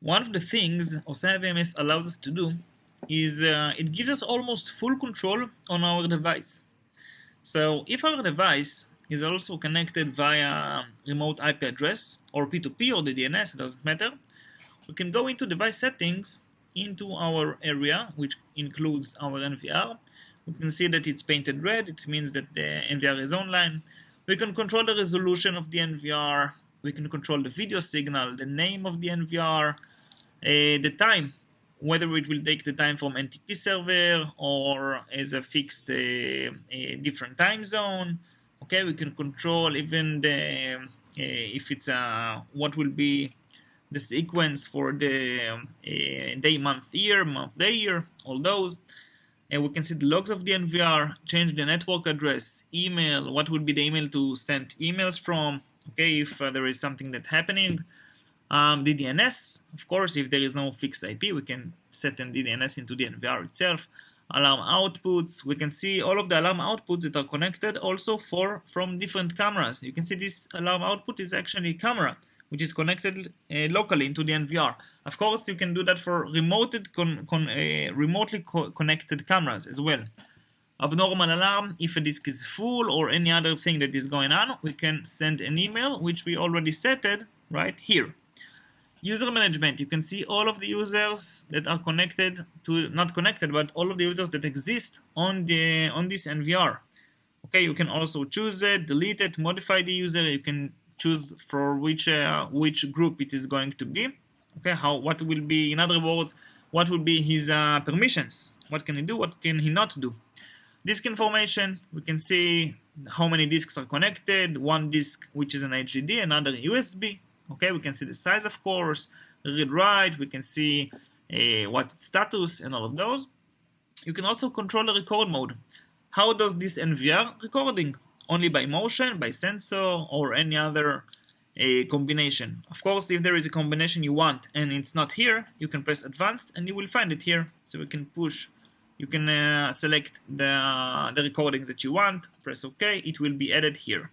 One of the things Osana VMS allows us to do is it gives us almost full control on our device. So if our device is also connected via remote IP address or P2P or the DNS, it doesn't matter, we can go into device settings into our area, which includes our NVR. We can see that it's painted red. It means that the NVR is online. We can control the resolution of the NVR. We can control the video signal, the name of the NVR, the time, whether it will take the time from NTP server or as a fixed different time zone. Okay, we can control even the if it's what will be the sequence for the day, month, year, all those. And we can see the logs of the NVR, change the network address, email, what would be the email to send emails from, okay, if there is something that's happening. The DNS, of course, if there is no fixed IP, we can set an DNS into the NVR itself. Alarm outputs, we can see all of the alarm outputs that are connected also from different cameras. You can see this alarm output is actually a camera, which is connected locally into the NVR. Of course, you can do that for remotely connected cameras as well. Abnormal alarm, if a disk is full or any other thing that is going on, we can send an email, which we already setted right here. User management, you can see all of the users that are connected to, not connected, but all of the users that exist on this NVR. Okay, you can also choose it, delete it, modify the user. You can choose for which group it is going to be. Okay, what will be, in other words, what will be his permissions? What can he do? What can he not do? Disk information, we can see how many disks are connected. One disk which is an HDD, another USB. Okay, we can see the size, of course, read-write. We can see what its status and all of those. You can also control the record mode. How does this NVR recording? Only by motion, by sensor, or any other combination. Of course, if there is a combination you want and it's not here, you can press advanced and you will find it here. So we can push, you can select the recordings that you want, press OK, it will be added here.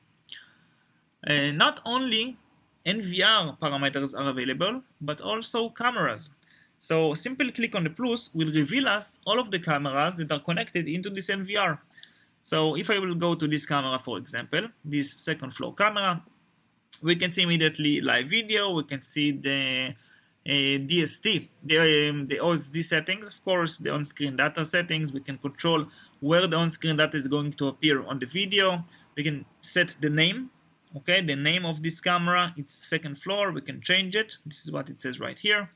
Not only NVR parameters are available, but also cameras. So simple click on the plus will reveal us all of the cameras that are connected into this NVR. So if I will go to this camera, for example, this second floor camera, we can see immediately live video. We can see the DST, the OSD settings, of course, the on-screen data settings. We can control where the on-screen data is going to appear on the video. We can set the name. Okay, the name of this camera, it's second floor, we can change it. This is what it says right here.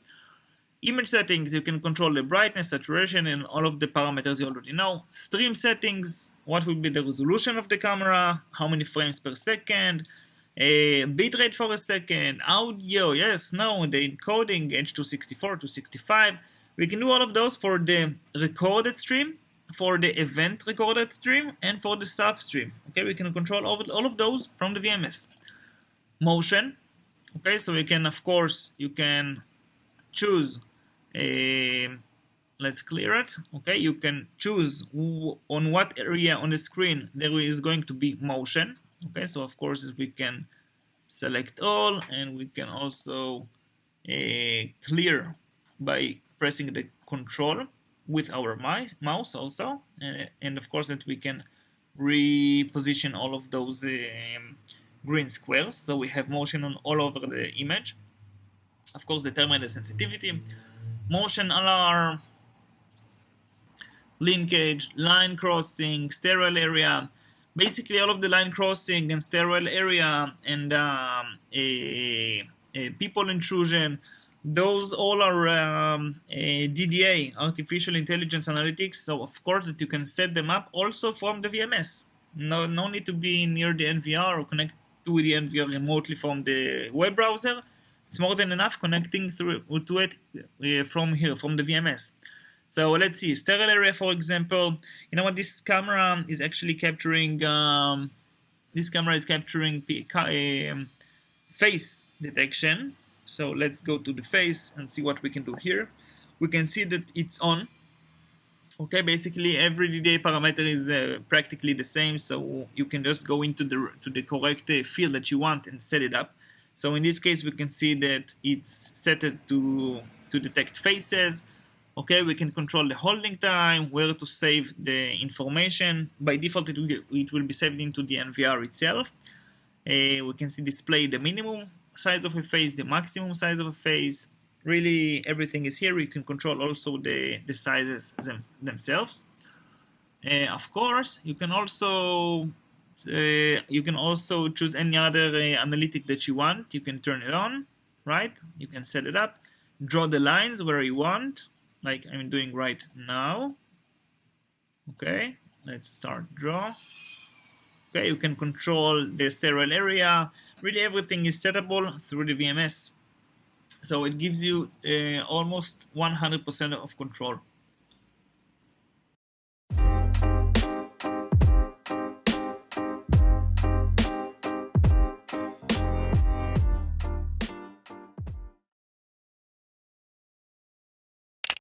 Image settings, you can control the brightness, saturation, and all of the parameters you already know. Stream settings, what will be the resolution of the camera, how many frames per second, bitrate for a second, audio, yes, no, the encoding, H264 to 65. We can do all of those for the recorded stream, for the event recorded stream, and for the substream. Okay, we can control all of those from the VMS. Motion, okay, so we can, of course, you can choose, let's clear it, okay, you can choose on what area on the screen there is going to be motion. Okay, so of course we can select all, and we can also clear by pressing the control with our mouse also, and of course that we can reposition all of those green squares, so we have motion on all over the image. Of course, determine the sensitivity, motion alarm, linkage, line crossing, sterile area, basically all of the line crossing and sterile area and people intrusion. Those all are DDA, Artificial Intelligence Analytics, so of course that you can set them up also from the VMS. No need to be near the NVR or connect to the NVR remotely from the web browser. It's more than enough connecting through to it from here, from the VMS. So let's see, sterile area, for example. You know what, this camera is actually capturing, face detection. So let's go to the face and see what we can do here. We can see that it's on. Okay, basically every DDA parameter is practically the same, so you can just go into the correct field that you want and set it up. So in this case, we can see that it's set to detect faces. Okay, we can control the holding time, where to save the information. By default, it will be saved into the NVR itself. We can see display the minimum size of a face, the maximum size of a face. Really, everything is here. You can control also the sizes themselves. Of course, you can also choose any other analytic that you want. You can turn it on, right? You can set it up, draw the lines where you want, like I'm doing right now. Okay, let's start draw. Okay, you can control the sterile area. Really, everything is settable through the VMS. So it gives you almost 100% of control.